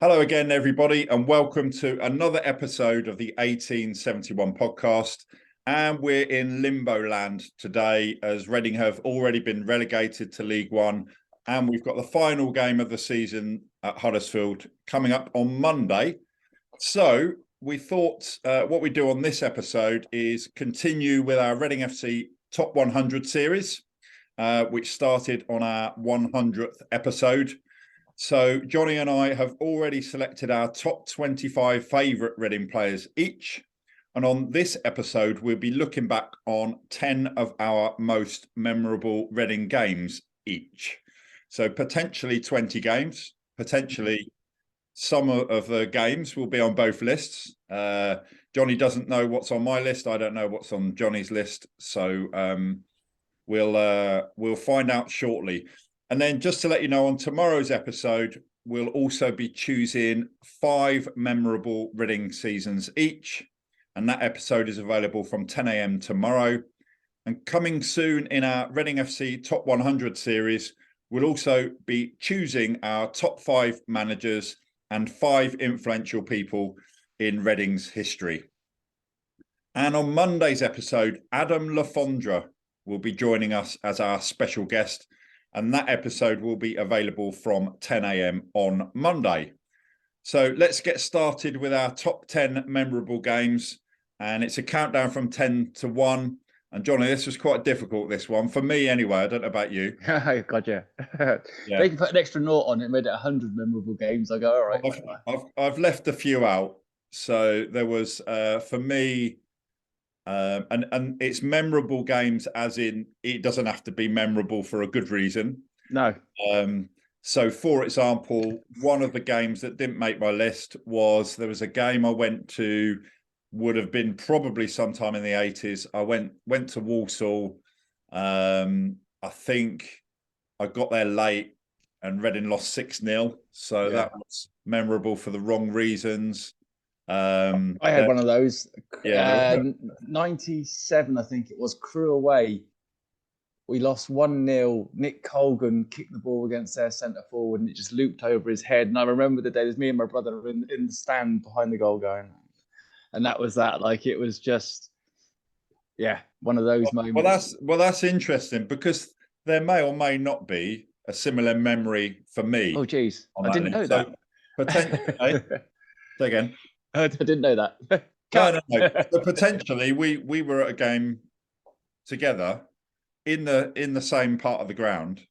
Hello again, everybody, and welcome to another episode of the 1871 podcast. And we're in limbo land today as Reading have already been relegated to League One. And we've got the final game of the season at Huddersfield coming up on Monday. So we thought what we do on this episode is continue with our Reading FC Top 100 series, which started on our 100th episode. So Johnny and I have already selected our top 25 favourite Reading players each. And on this episode, we'll be looking back on 10 of our most memorable Reading games each. So potentially 20 games, potentially some of the games will be on both lists. Johnny doesn't know what's on my list. I don't know what's on Johnny's list. So we'll find out shortly. And then just to let you know, on tomorrow's episode, we'll also be choosing 5 memorable Reading seasons each. And that episode is available from 10 a.m. tomorrow. And coming soon in our Reading FC Top 100 series, we'll also be choosing our top 5 managers and 5 influential people in Reading's history. And on Monday's episode, Adam Le Fondre will be joining us as our special guest. And that episode will be available from 10 a.m. on Monday. So let's get started with our top 10 memorable games. And it's a countdown from 10 to 1. And Johnny, this was quite difficult, this one. For me anyway, I don't know about you. Gotcha. Yeah. They can put an extra nought on it and made it 100 memorable games. I go, all right. I've left a few out. So there was, for me, and it's memorable games as in it doesn't have to be memorable for a good reason. No. So for example, one of the games that didn't make my list was there was a game I went to, would have been probably sometime in the 80s. I went to Walsall. I think I got there late and Reading lost 6-0. So that was memorable for the wrong reasons. I had one of those. Yeah. 97, I think it was, Crewe away. We lost 1-0. Nick Colgan kicked the ball against their centre forward and it just looped over his head. And I remember the day, there's me and my brother in the stand behind the goal going. And that was that. Like, it was just, one of those moments. Well, that's interesting because there may or may not be a similar memory for me. Oh, geez. I didn't know that. Potentially, say again. I didn't know that. No. So potentially, we were at a game together in the same part of the ground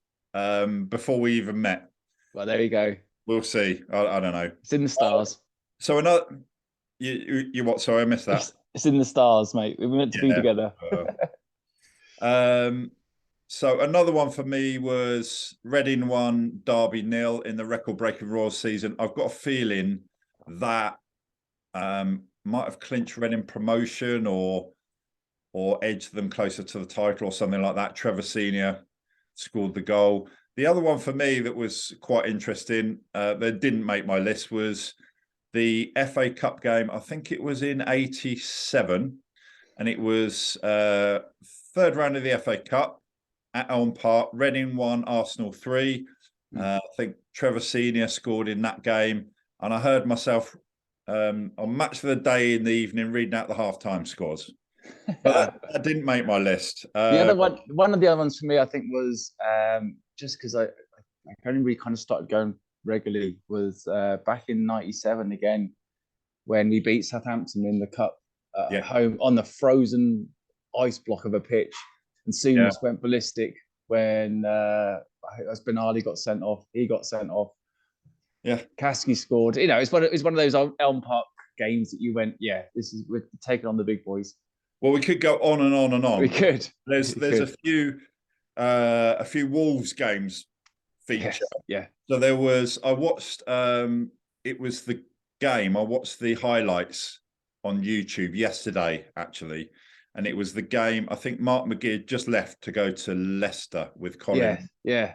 before we even met. Well, there you go. We'll see. I don't know. It's in the stars. So another, you what? Sorry, I missed that. It's in the stars, mate. We were meant to be together. So another one for me was Reading 1, Derby 0 in the record-breaking Royals season. I've got a feeling that might have clinched Reading promotion or edged them closer to the title or something like that. Trevor Senior scored the goal. The other one for me that was quite interesting, that didn't make my list, was the FA Cup game. I think it was in 87, and it was third round of the FA Cup at Elm Park. Reading 1, Arsenal 3. I think Trevor Senior scored in that game, and I heard myself on Match of the Day in the evening reading out the halftime scores. But that didn't make my list. The other one of the other ones for me, I think, was just because I only really kind of started going regularly, was back in 97 again, when we beat Southampton in the cup at home on the frozen ice block of a pitch, and Seamus went ballistic when Benali got sent off. He got sent off. Yeah, Kasky scored. You know, it's one of those Elm Park games that you went, we're taking on the big boys. Well, we could go on and on and on. We could. There's a few Wolves games feature. Yeah. So there was. I watched. It was the game. I watched the highlights on YouTube yesterday, actually, and it was the game. I think Mark McGee just left to go to Leicester with Colin. Yeah.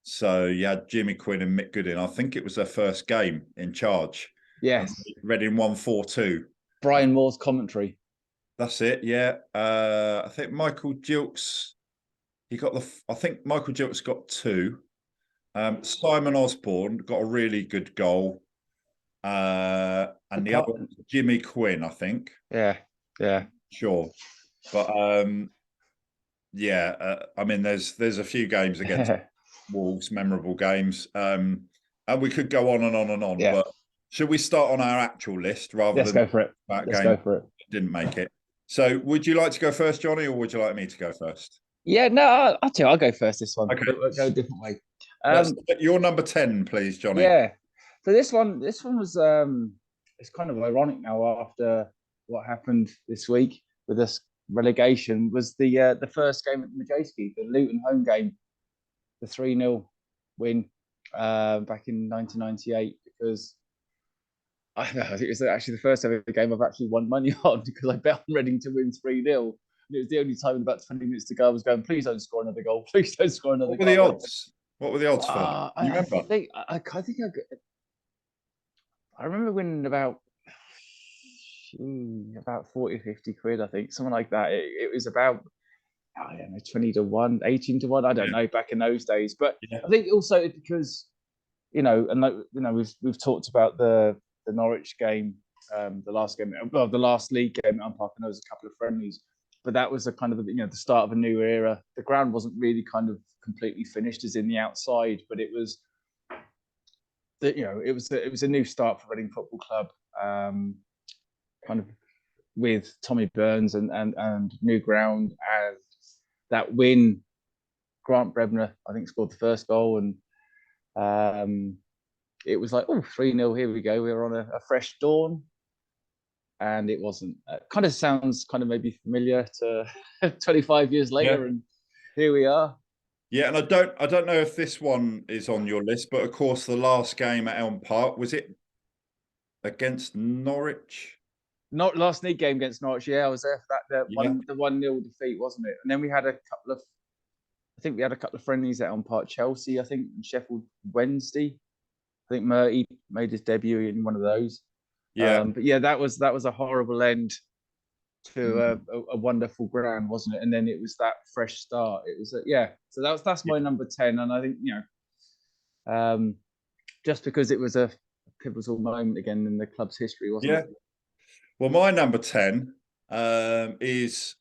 So you had Jimmy Quinn and Mick Goodin. I think it was their first game in charge. Yes. Reading 1-4-2. Brian Moore's commentary. That's it. Yeah. I think Michael Gilks. I think Michael Gilks got 2. Simon Osborne got a really good goal. And the other one was Jimmy Quinn, I think. Yeah, yeah, Sure. But yeah, I mean, there's a few games against Wolves, memorable games. And we could go on and on and on, yeah. but should we start on our actual list rather Let's than go for it. that Let's game go for it. didn't make it? So would you like to go first, Johnny, or would you like me to go first? Yeah, no, I'll tell you, I'll go first this one. Okay. We'll go a different way. Let's get your number 10, please, Johnny. Yeah. So this one was it's kind of ironic now after what happened this week with this relegation was the first game at Majewski, the Luton home game, the 3-0 win back in 1998, because I think it was actually the first ever game I've actually won money on, because I bet on Reading to win 3-0. And it was the only time in about 20 minutes to go I was going, please don't score another goal. Please don't score another What goal. were the odds? What were the odds for that? You remember? I remember winning about 40, 50 quid, I think, something like that. It was about, I don't know, 20 to 1, 18 to 1. I don't know, back in those days. But yeah. I think also because, we've talked about the Norwich game, the last league game at Park, and there was a couple of friendlies. But that was a kind of the start of a new era. The ground wasn't really kind of completely finished as in the outside, but it was it was a new start for Reading Football Club, kind of with Tommy Burns and new ground. And that win, Grant Brebner, I think, scored the first goal, and it was like, 3-0, here we go, we're on a fresh dawn. And it wasn't. Kind of sounds kind of maybe familiar to 25 years later, and here we are. Yeah, and I don't know if this one is on your list, but of course the last game at Elm Park, was it against Norwich? Not last league game against Norwich. Yeah, I was there for that. The 1-0 defeat, wasn't it? And then we had a couple of friendlies at Elm Park. Chelsea, I think, and Sheffield Wednesday. I think Murty made his debut in one of those. Yeah, but yeah, that was a horrible end to a wonderful ground, wasn't it? And then it was that fresh start. It was So that's my number 10, and I think just because it was a pivotal moment again in the club's history, wasn't it? Well, my number 10 is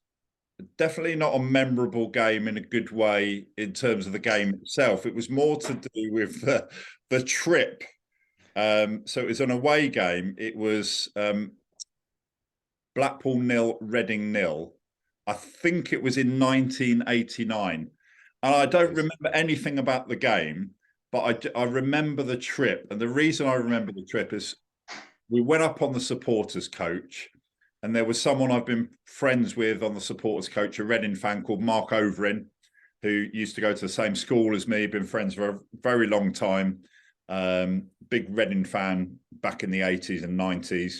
definitely not a memorable game in a good way in terms of the game itself. It was more to do with the trip. So it was an away game. It was Blackpool 0, Reading 0. I think it was in 1989. And I don't remember anything about the game, but I remember the trip. And the reason I remember the trip is we went up on the supporters coach, and there was someone I've been friends with on the supporters coach, a Reading fan called Mark Overin, who used to go to the same school as me, been friends for a very long time. Big Reading fan back in the 80s and 90s.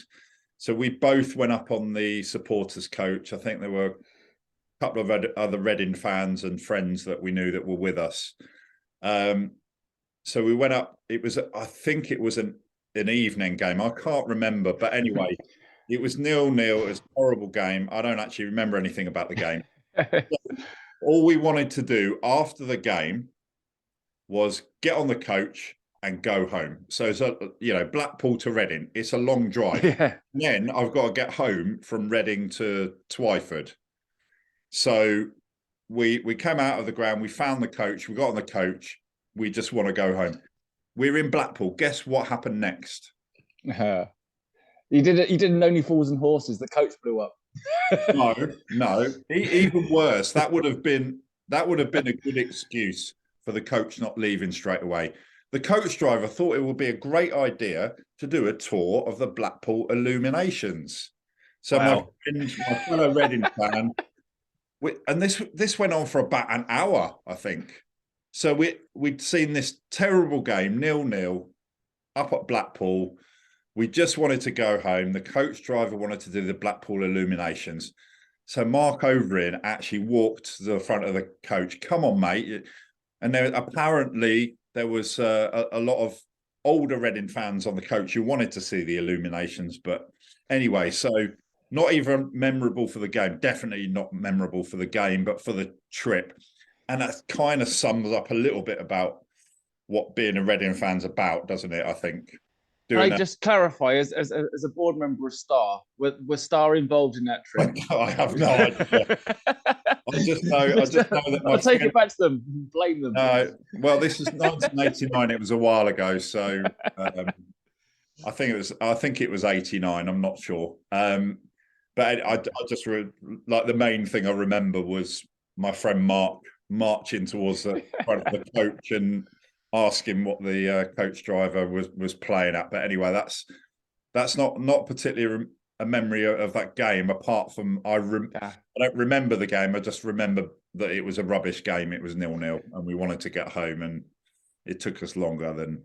So we both went up on the supporters coach. I think there were a couple of other Reading fans and friends that we knew that were with us. So we went up. I think it was an evening game. I can't remember, but anyway, it was 0-0. It was a horrible game. I don't actually remember anything about the game. All we wanted to do after the game was get on the coach and go home. So Blackpool to Reading, it's a long drive. Yeah. And then I've got to get home from Reading to Twyford. So we came out of the ground, we found the coach, we got on the coach, we just want to go home. We're in Blackpool. Guess what happened next? You didn't Only Fools and Horses. The coach blew up. No. Even worse. That would have been a good excuse for the coach not leaving straight away. The coach driver thought it would be a great idea to do a tour of the Blackpool illuminations. So wow. my fellow Reading fan, and this went on for about an hour, I think. So we'd seen this terrible game, 0-0, up at Blackpool. We just wanted to go home. The coach driver wanted to do the Blackpool illuminations. So Mark Overin actually walked to the front of the coach. Come on, mate. And apparently there was a lot of older Reading fans on the coach who wanted to see the illuminations. But anyway, so not even memorable for the game. Definitely not memorable for the game, but for the trip. And that kind of sums up a little bit about what being a Reading fan's about, doesn't it, I think? Can I doing just clarify, as a board member of Star, were Star involved in that trip? I have no idea. I just know that my I'll take friend. it back to them. Blame them. Well, this is 1989. It was a while ago, so I think it was 89. I'm not sure. But I just like the main thing I remember was my friend Mark marching towards the front of the coach and asking what the coach driver was playing at. But anyway, that's not particularly a memory of that game. Apart from I don't remember the game. I just remember that it was a rubbish game. It was 0-0, and we wanted to get home, and it took us longer than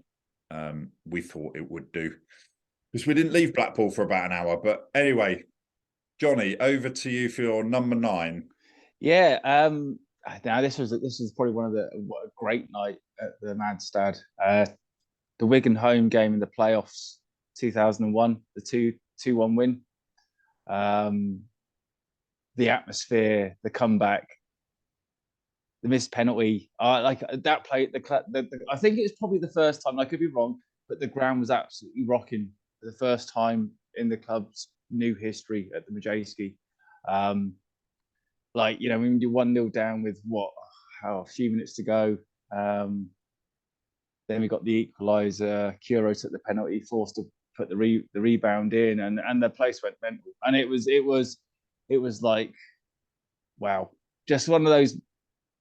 we thought it would do, because we didn't leave Blackpool for about an hour. But anyway, Johnny, over to you for your number 9. Yeah. Now this was probably what a great night at the Madstad. The Wigan home game in the playoffs, 2001, the 2-1 win. The atmosphere, the comeback, the missed penalty. Like that play. I think it was probably the first time. I could be wrong, but the ground was absolutely rocking for the first time in the club's new history at the Madejski. Like, when you're 1-0 down with a few minutes to go. Then we got the equaliser. Curo took the penalty, forced to put the rebound in, and the place went mental. And it was like, wow, just one of those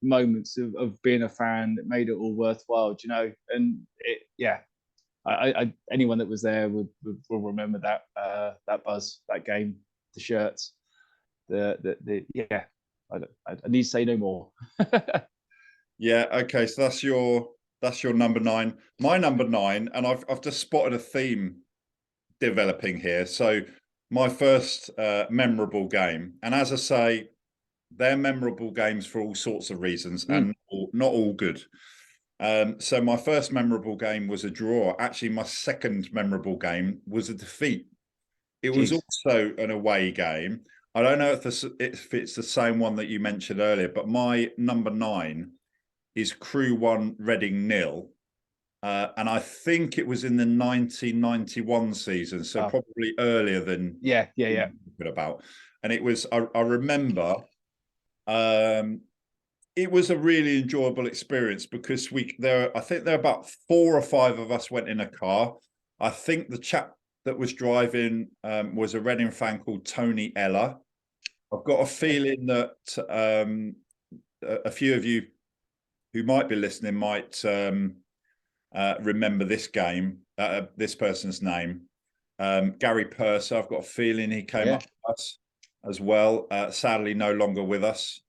moments of being a fan that made it all worthwhile, And anyone that was there will remember that buzz, that game, the shirts, I need to say no more. Yeah. Okay. So that's your number 9. My number 9, and I've just spotted a theme developing here. So my first memorable game, and as I say, they're memorable games for all sorts of reasons, and not all good. So my first memorable game was a draw. Actually, my second memorable game was a defeat. It was also an away game. I don't know if it's the same one that you mentioned earlier, but my number 9 is Crewe 1, Reading 0. And I think it was in the 1991 season, so probably earlier than about. And it was, I remember, it was a really enjoyable experience because I think there were about 4 or 5 of us went in a car. I think the chap that was driving was a Reading fan called Tony Ella. I've got a feeling that a few of you who might be listening might remember this game, this person's name. Gary Purser, I've got a feeling he came up with us as well. Sadly, no longer with us.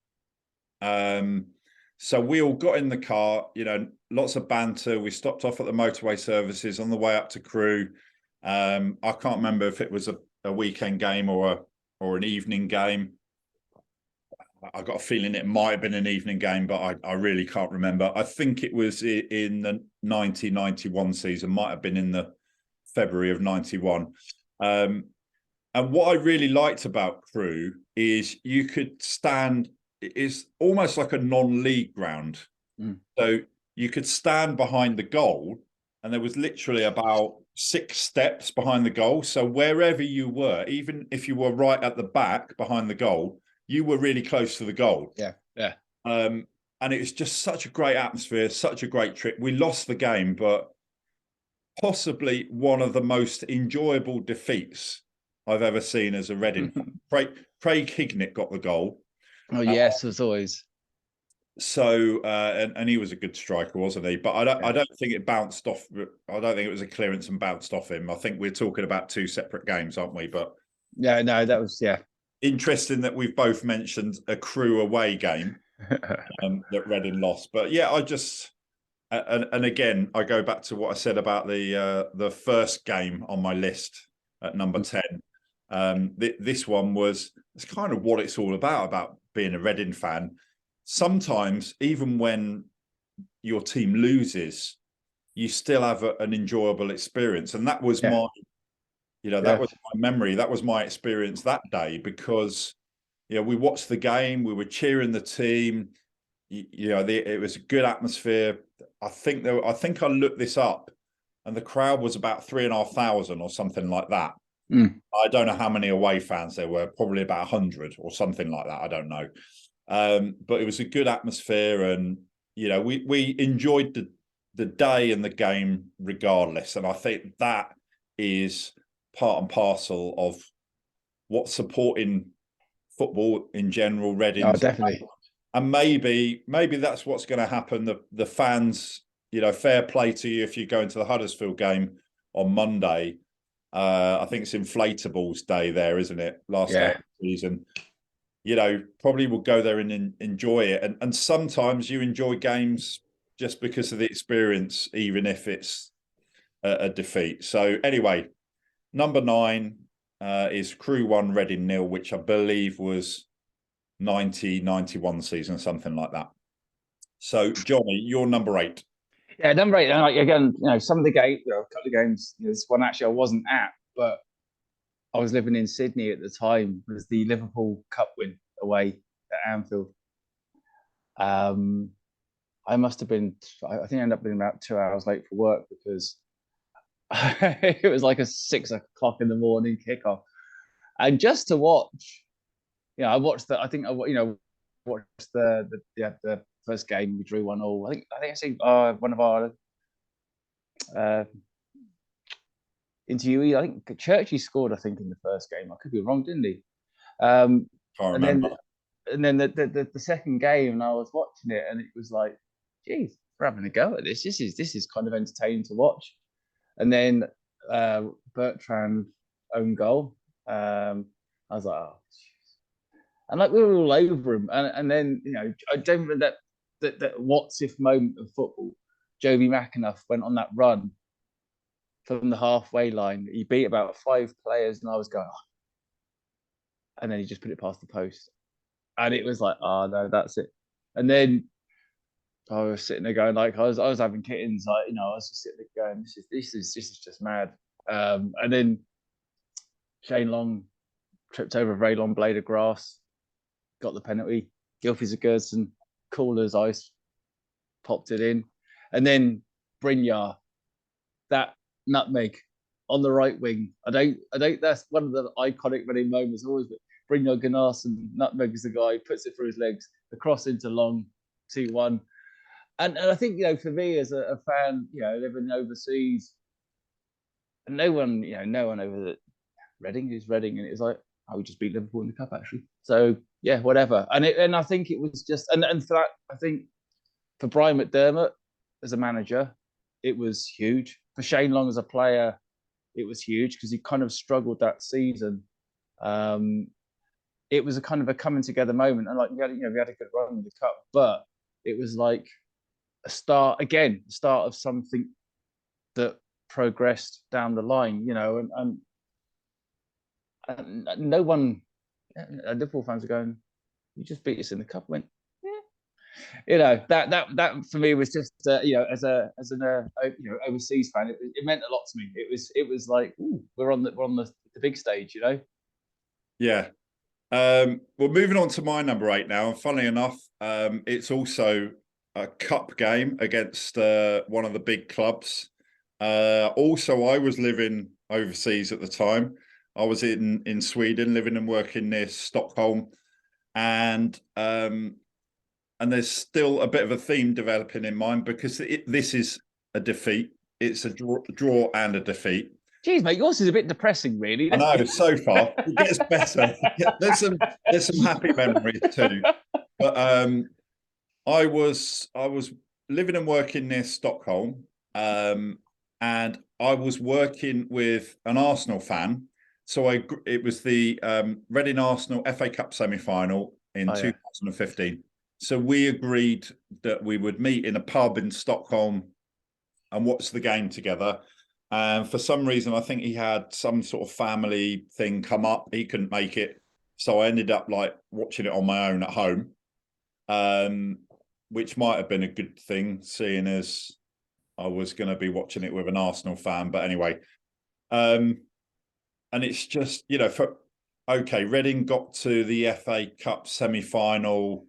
So we all got in the car, lots of banter. We stopped off at the motorway services on the way up to Crewe. I can't remember if it was a weekend game or an evening game. I got a feeling it might have been an evening game, but I really can't remember. I think it was in the 1991 season, might have been in the February of 91. And what I really liked about Crewe is you could stand, it's almost like a non-league ground. So you could stand behind the goal, and there was literally about 6 steps behind the goal. So wherever you were, even if you were right at the back behind the goal, you were really close to the goal. Yeah. And it was just such a great atmosphere, such a great trip. We lost the game, but possibly one of the most enjoyable defeats I've ever seen as a Reading fan. Craig Hignett got the goal. Oh yes, as always. So and he was a good striker, wasn't he? But I don't think it bounced off. I don't think it was a clearance and bounced off him. I think we're talking about 2 separate games, aren't we? But no, that was interesting that we've both mentioned a Crewe away game that Reading lost. But yeah, I just and again I go back to what I said about the first game on my list at number 10. This one it's kind of what it's all about being a Reading fan. Sometimes even when your team loses, you still have an enjoyable experience, and that was my that was my memory. That was my experience that day, because we watched the game, we were cheering the team. It was a good atmosphere. I think I looked this up, and the crowd was about 3,500 or something like that. Mm. I don't know how many away fans there were, probably about 100 or something like that. I don't know. But it was a good atmosphere, and we enjoyed the day and the game regardless. And I think that is part and parcel of what supporting football in general, Reading. Oh, definitely. And maybe that's what's going to happen. The fans, fair play to you if you go into the Huddersfield game on Monday. I think it's Inflatables Day there, isn't it? Last day of the season. Probably will go there and enjoy it. And sometimes you enjoy games just because of the experience, even if it's a defeat. So anyway, number 9 is Crew 1, Reading 0, which I believe was 90-91 season, something like that. So Johnny, you're number 8. Yeah, number 8. And again, some of the games, a couple of games. This one actually I wasn't at, but I was living in Sydney at the time. Was the Liverpool Cup win away at Anfield. I must have been. I think I ended up being about 2 hours late for work because it was like a 6 o'clock in the morning kickoff, and just to watch. I watched the. I think I watched the first game. We drew 1-1. I think I see one of our interviewee. I think Churchy scored. I think in the first game. I could be wrong, didn't he? Can't remember. And then the second game, and I was watching it, and it was like, geez, we're having a go at this. This is kind of entertaining to watch. And then Bertrand own goal. I was like, oh, and like we were all over him. And then I don't remember that what's if moment of football. Joby McAnuff went on that run from the halfway line. He beat about 5 players, and I was going, oh. And then he just put it past the post, and it was like, oh no, that's it. And then I was sitting there going, like, I was having kittens, like, I was just sitting there going, this is just mad. And then Shane Long tripped over a very long blade of grass, got the penalty. Gylfi Sigurdsson, cool as ice, popped it in. And then Brynjar, that nutmeg on the right wing. I don't. That's one of the iconic Reading moments always. But Brynjar Gunnarsson, nutmeg is the guy, puts it through his legs, the cross into Long, 2-1. And I think for me as a fan, living overseas, no one over the Reading is Reading, and it was like, oh, we just beat Liverpool in the cup actually. So yeah, whatever. And I think it was just and for that, I think for Brian McDermott as a manager, it was huge. For Shane Long as a player, it was huge because he kind of struggled that season. It was a kind of a coming together moment, and like we had a good run in the cup, but it was like a start of something that progressed down the line, and no one, Liverpool fans are going, "You just beat us in the cup." I went, yeah. That for me was just as an overseas fan, it meant a lot to me. It was like, ooh, we're on the big stage, Yeah. Well, moving on to my number 8 now. And funnily enough, it's also a cup game against one of the big clubs. Also, I was living overseas at the time. I was in Sweden, living and working near Stockholm, and there's still a bit of a theme developing in mind because this is a defeat. It's a draw and a defeat. Jeez, mate, yours is a bit depressing, really. I know, so far. It gets better. There's some happy memories too. But I was living and working near Stockholm, and I was working with an Arsenal fan. So it was the Reading Arsenal FA Cup semi-final in 2015. So we agreed that we would meet in a pub in Stockholm and watch the game together. And for some reason, I think he had some sort of family thing come up. He couldn't make it. So I ended up like watching it on my own at home, which might have been a good thing, seeing as I was going to be watching it with an Arsenal fan. But anyway, and it's just, Reading got to the FA Cup semi-final.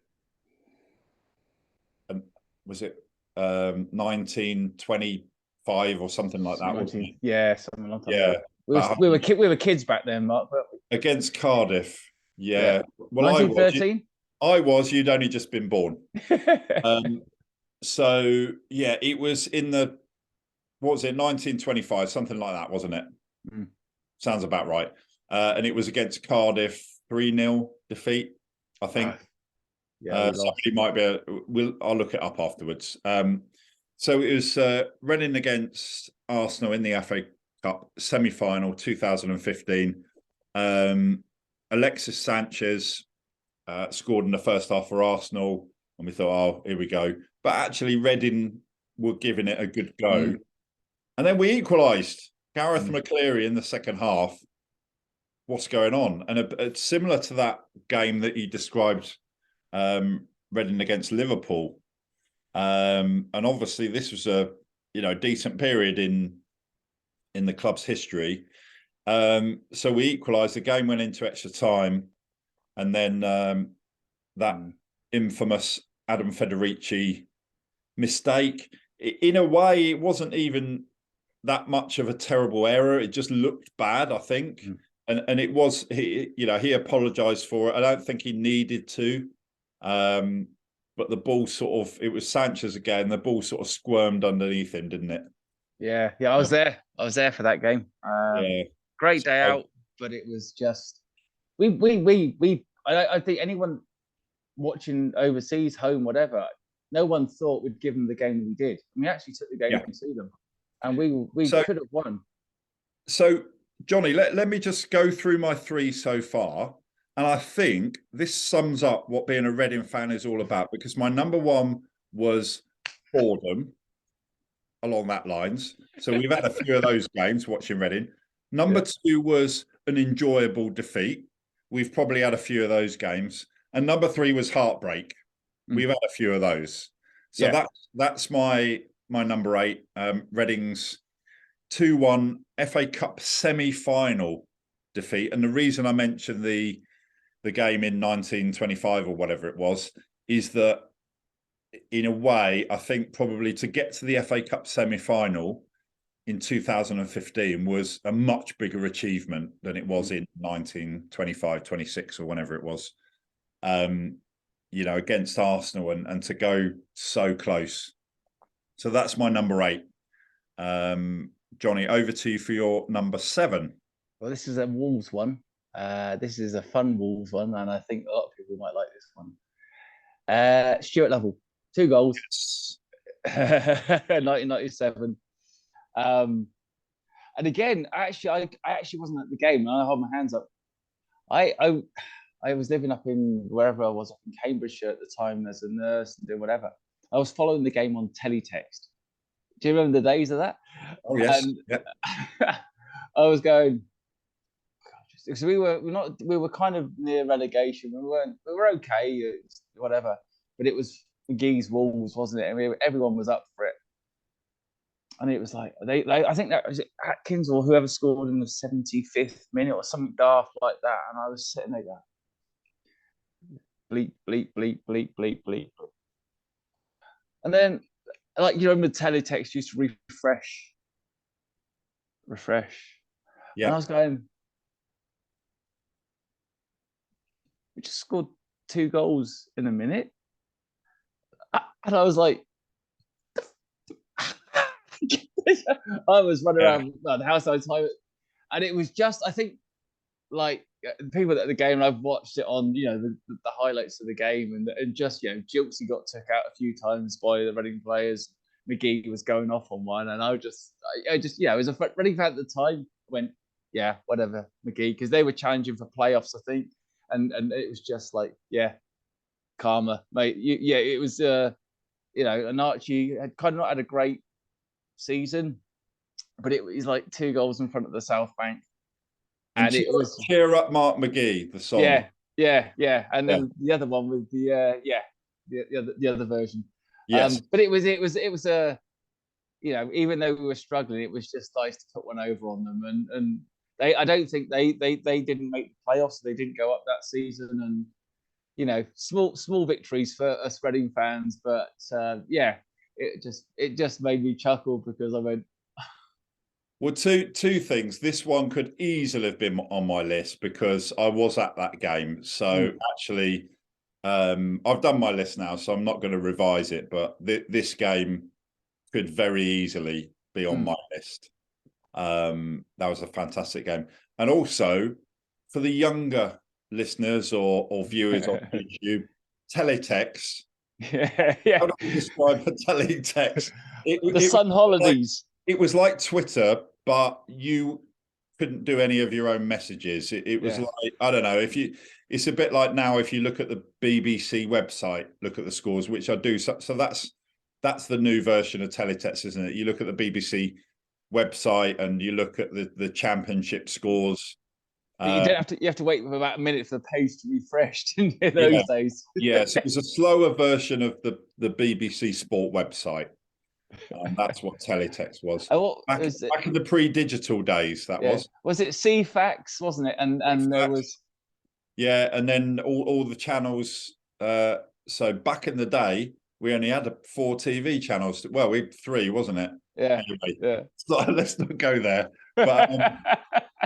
Was it 1923 or something like that, wasn't it? Yeah, something like that. Yeah. We were kids back then, Mark. But Against Cardiff. Yeah. Well, 1913. I was. You'd only just been born. So yeah, it was in the, what was it, 1925, something like that, wasn't it? Mm. Sounds about right. And it was against Cardiff, 3-0 defeat, I think. Yeah, somebody might be. I'll look it up afterwards. So it was Reading against Arsenal in the FA Cup semi-final 2015. Alexis Sanchez scored in the first half for Arsenal, and we thought, oh, here we go. But actually, Reading were giving it a good go. And then we equalised. Gareth McCleary in the second half. What's going on? And similar to that game that you described, Reading against Liverpool. And obviously this was a decent period in the club's history. So we equalised. The game went into extra time, and then that infamous Adam Federici mistake. In a way, it wasn't even that much of a terrible error. It just looked bad, I think. And it was, he apologised for it. I don't think he needed to. But the ball it was Sanchez again. The ball sort of squirmed underneath him, didn't it? Yeah. I was there. I was there for that game. Great day out, but it was just I think anyone watching overseas, home, whatever, no one thought we'd give them the game we did. And we actually took the game to see them, and we could have won. So, Johnny, let me just go through my three so far. And I think this sums up what being a Reading fan is all about, because my number one was boredom, along that lines. So we've had a few of those games watching Reading. Number two was an enjoyable defeat. We've probably had a few of those games. And number three was heartbreak. We've had a few of those. So that's my number 8. Reading's 2-1 FA Cup semi-final defeat. And the reason I mentioned the game in 1925 or whatever it was is that, in a way, I think probably to get to the FA Cup semi-final in 2015 was a much bigger achievement than it was in 1925, 26 or whenever it was, against Arsenal, and to go so close. So that's my number 8. Johnny, over to you for your number 7. Well, this is a Wolves one. This is a fun Wolves one, and I think a lot of people might like this one. Stuart Lovell, 2 goals. Yes. 1997. And again, I actually wasn't at the game. I hold my hands up. I was living up in wherever I was, up in Cambridgeshire at the time as a nurse and doing whatever. I was following the game on teletext. Do you remember the days of that? Oh yes. I was going, because we were kind of near relegation. We were okay, whatever. But it was McGee's Wolves, wasn't it? And everyone was up for it. And it was like I think that was it, Atkins or whoever scored in the 75th minute or something daft like that. And I was sitting there going, bleep, bleep, bleep, bleep, bleep, bleep. And then, like, the teletext used to refresh. Yeah. And I was going, we just scored 2 goals in a minute. And I was like, I was running around the house all the time. And it was just, I think, like, people at the game, I've watched it on, the highlights of the game, and just, Gilksy got took out a few times by the Reading players. McGee was going off on one, and I was a Reading fan at the time. Went, yeah, whatever, McGee, because they were challenging for playoffs, I think, and it was just like, yeah, karma, mate. It was, and Archie had kind of not had a great season, but it was like 2 goals in front of the South Bank. And it was Cheer Up Mark McGee, the song. Yeah. And then the other one with the other version. Yes. But it was a, even though we were struggling, it was just nice to put one over on them. And I don't think they didn't make the playoffs. So they didn't go up that season. And small victories for us Reading fans, but it just made me chuckle, because I went, Well, two things. This one could easily have been on my list because I was at that game. So actually, I've done my list now, so I'm not going to revise it. But this game could very easily be on my list. That was a fantastic game, and also for the younger listeners or viewers on YouTube, teletext. Yeah. How do you describe a teletext? The sun holidays. It was like Twitter, but you couldn't do any of your own messages. It was like, I don't know, it's a bit like now if you look at the BBC website, look at the scores, which I do. So that's the new version of teletext, isn't it? You look at the BBC website and you look at the championship scores. You don't have to. You have to wait for about a minute for the page to refresh in those days. Yes, it was a slower version of the BBC Sport website. That's what teletext was. Back in the pre-digital days, that was. Was it CFAX, wasn't it? And there was. Yeah, and then all the channels. So back in the day, we only had 4 TV channels. Well, we had 3, wasn't it? Yeah. Anyway, let's not go there. But,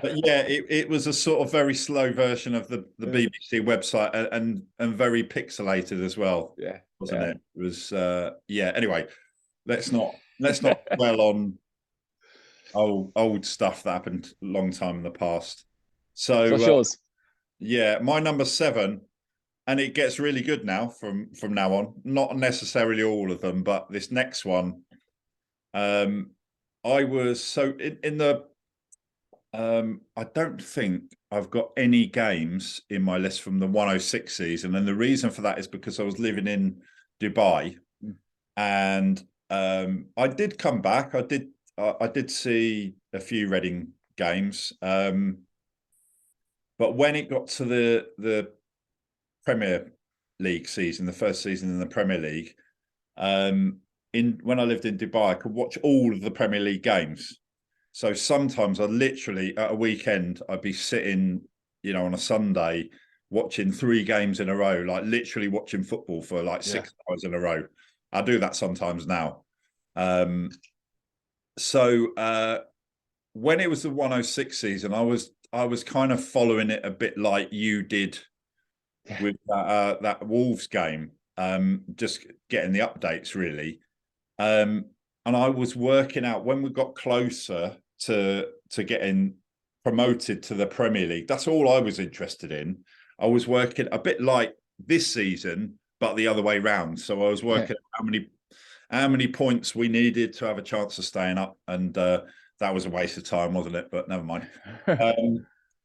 but yeah, it was a sort of very slow version of the BBC website and very pixelated as well. Yeah, wasn't it? It was Anyway, let's not dwell on old stuff that happened a long time in the past. So what's yours? Yeah, my number 7, and it gets really good now from now on. Not necessarily all of them, but this next one. I was so in the. I don't think I've got any games in my list from the 106 season, and the reason for that is because I was living in Dubai, and I did come back. I did see a few Reading games, but when it got to the Premier League season, the first season in the Premier League, when I lived in Dubai, I could watch all of the Premier League games. So sometimes I literally at a weekend I'd be sitting, on a Sunday watching 3 games in a row, like literally watching football for like 6 hours in a row. I do that sometimes now. So when it was the 106 season, I was kind of following it a bit like you did with that Wolves game, just getting the updates really. And I was working out when we got closer to getting promoted to the Premier League. That's all I was interested in. I was working a bit like this season, but the other way round. So I was working out how many points we needed to have a chance of staying up, and that was a waste of time, wasn't it? But never mind.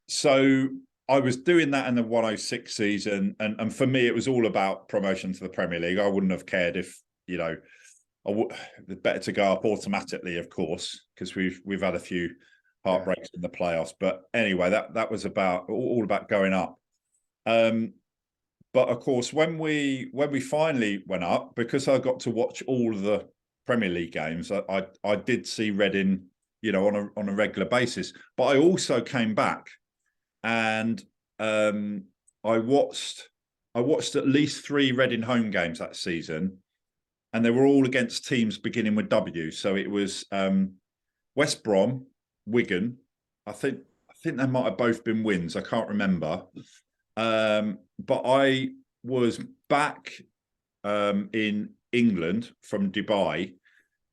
So I was doing that in the 106 season, and for me, it was all about promotion to the Premier League. I wouldn't have cared if better to go up automatically, of course, because we've had a few heartbreaks in the playoffs. But anyway, that was all about going up. But of course, when we finally went up, because I got to watch all of the Premier League games, I did see Reading, on a regular basis. But I also came back, and I watched at least 3 Reading home games that season. And they were all against teams beginning with W. So it was West Brom, Wigan. I think they might have both been wins. I can't remember. But I was back in England from Dubai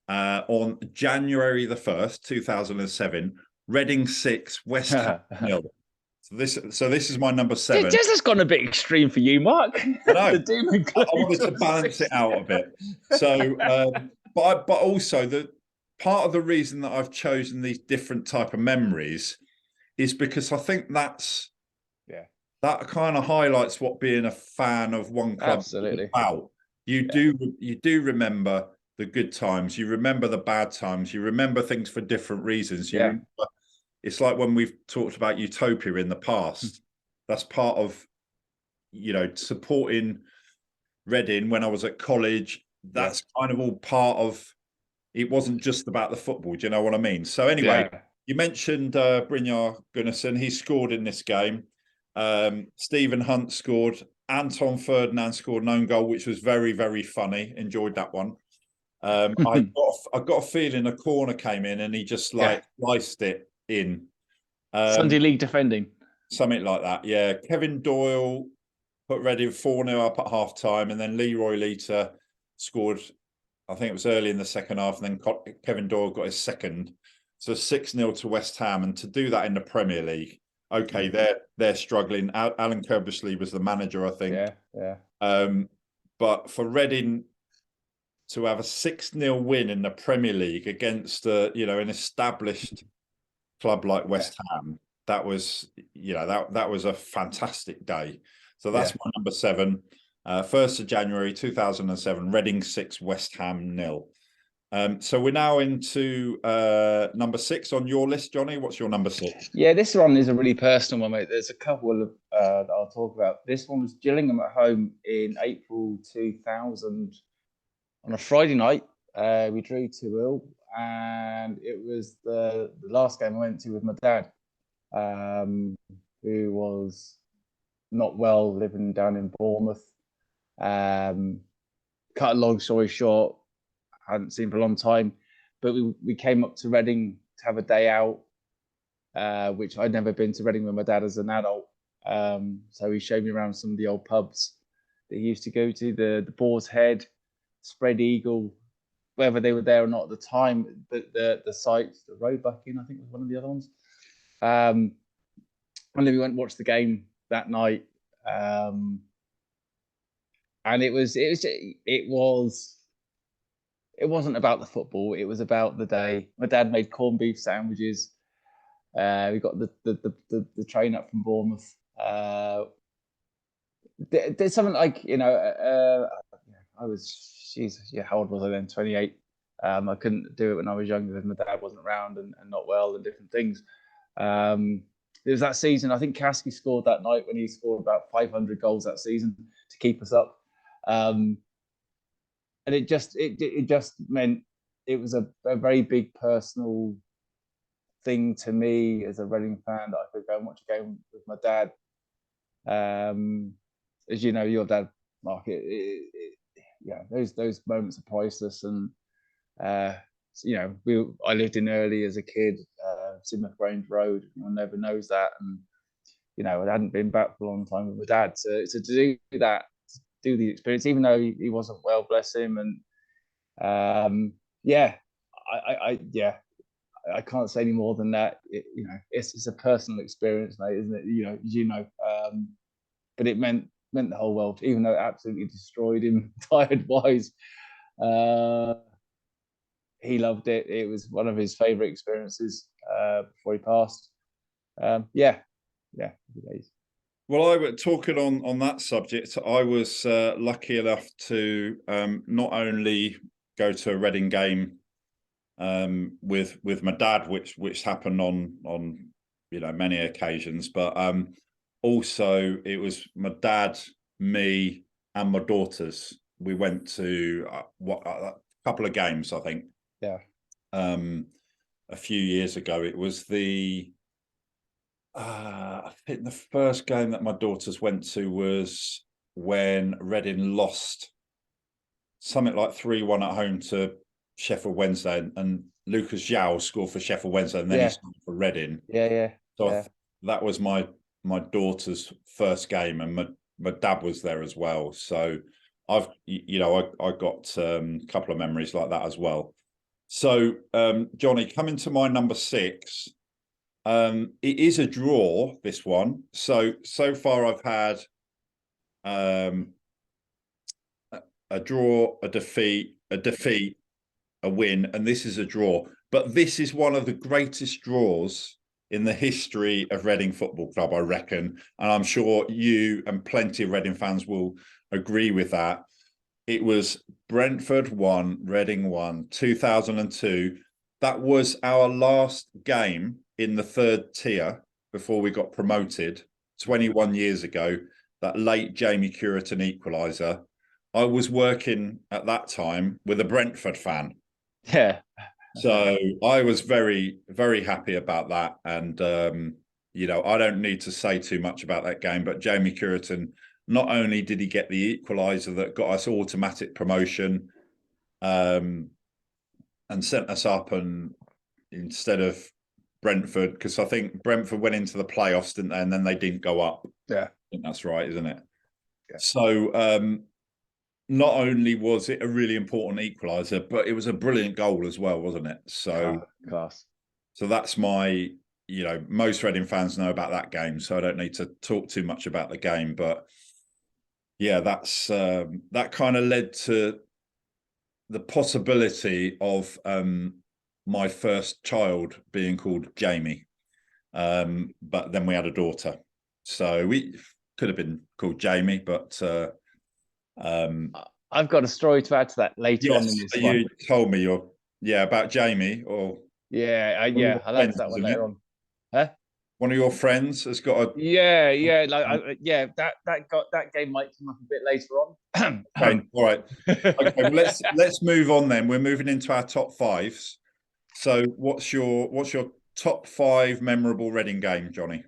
on January the 1st, 2007. Reading 6, West Ham 0. So this is my number 7. This has gone a bit extreme for you, Mark. I know. I wanted to balance it out a bit. So, but also the part of the reason that I've chosen these different type of memories is because I think that kind of highlights what being a fan of one club is about. You do remember the good times. You remember the bad times. You remember things for different reasons. It's like when we've talked about Utopia in the past. That's part of, supporting Reading when I was at college. That's kind of all part of. It wasn't just about the football. Do you know what I mean? So anyway, you mentioned Brynjar Gunnarsson. He scored in this game. Stephen Hunt scored. Anton Ferdinand scored an own goal, which was very, very funny. Enjoyed that one. I got a feeling a corner came in and he just like sliced it in. Sunday League defending. Something like that. Yeah. Kevin Doyle put Reading 4-0 up at half time, and then Leroy Lita scored, I think it was early in the second half, and then Kevin Doyle got his second. So 6-0 to West Ham. And to do that in the Premier League, okay, they're struggling. Alan Kirbishley was the manager, I think. Yeah. But for Reading to have a 6-0 win in the Premier League against an established club like West Ham, that was that was a fantastic day. So that's my number 7. 1st of January 2007, Reading 6, West Ham 0. So we're now into number 6 on your list, Johnny. What's your number 6? Yeah, this one is a really personal one, mate. There's a couple of that I'll talk about. This one was Gillingham at home in April 2000 on a Friday night. We drew 2-2, and it was the last game I went to with my dad, who was not well, living down in Bournemouth. Cut a long story short, hadn't seen for a long time, but we came up to Reading to have a day out, which I'd never been to Reading with my dad as an adult. So he showed me around some of the old pubs that he used to go to, the Boar's Head, Spread Eagle, whether they were there or not at the time, but the sites, the Roebuck Inn, I think was one of the other ones. And then we went and watched the game that night. And it wasn't about the football. It was about the day. My dad made corned beef sandwiches. We got the train up from Bournemouth. There's something like, I was, how old was I then? 28. I couldn't do it when I was younger because my dad wasn't around and not well and different things. There was that season, I think Kasky scored that night when he scored about 500 goals that season to keep us up. And it just meant it was a very big personal thing to me as a Reading fan that I could go and watch a game with my dad. As you know, your dad, Mark, those moments are priceless. And I lived in Early as a kid, Sidmouth Grange Road. One never knows that, and I hadn't been back for a long time with my dad. So to do that, to do the experience, even though he wasn't well, bless him, and I can't say any more than that. It's a personal experience, mate, isn't it? But it meant the whole world, even though it absolutely destroyed him tired-wise. He loved it. It was one of his favourite experiences before he passed. Well, I was talking on that subject. I was lucky enough to not only go to a Reading game with my dad, which happened on many occasions, but also it was my dad, me, and my daughters. We went to a couple of games, I think. Yeah. A few years ago, it was I think the first game that my daughters went to was when Reading lost something like 3-1 at home to Sheffield Wednesday, and Lucas João scored for Sheffield Wednesday, and then he scored for Reading. So that was my daughter's first game, and my dad was there as well. So I got a couple of memories like that as well. So Johnny, coming to my number 6, it is a draw, this one. So far I've had a draw, a defeat, a win, and this is a draw. But this is one of the greatest draws in the history of Reading Football Club, I reckon. And I'm sure you and plenty of Reading fans will agree with that. It was Brentford 1, Reading 1, 2002. That was our last game in the 3rd tier before we got promoted 21 years ago, that late Jamie Curitan equaliser. I was working at that time with a Brentford fan. Yeah. So I was very, very happy about that. And, I don't need to say too much about that game, but Jamie Curitan, not only did he get the equaliser that got us automatic promotion, and sent us up, and instead of Brentford, because I think Brentford went into the playoffs, didn't they? And then they didn't go up. Yeah, I think that's right, isn't it? Yeah. So not only was it a really important equaliser, but it was a brilliant goal as well, wasn't it? So class. So that's my, most Reading fans know about that game, so I don't need to talk too much about the game. But yeah, that kind of led to the possibility of my first child being called Jamie. But then we had a daughter, so we could have been called Jamie, but I've got a story to add to that later on in yes, this you one. told me about Jamie, or I'll add to that one later on. Huh? One of your friends has got a That game might come up a bit later on. Okay, all right. Okay, well, let's move on then. We're moving into our top fives. So what's your top five memorable Reading game, Johnny?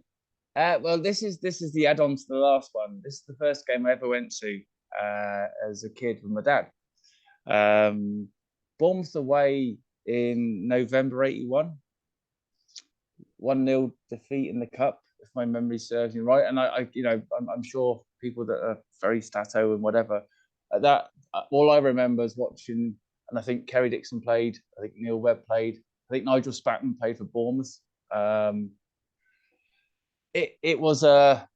Well, this is the add-on to the last one. This is the first game I ever went to as a kid with my dad. Bournemouth away in November '81. 1-0 defeat in the cup, if my memory serves me right. And I'm sure people that are very stato and whatever, that all I remember is watching, and I think Kerry Dixon played, I think Neil Webb played, I think Nigel Spackman played for Bournemouth. It was I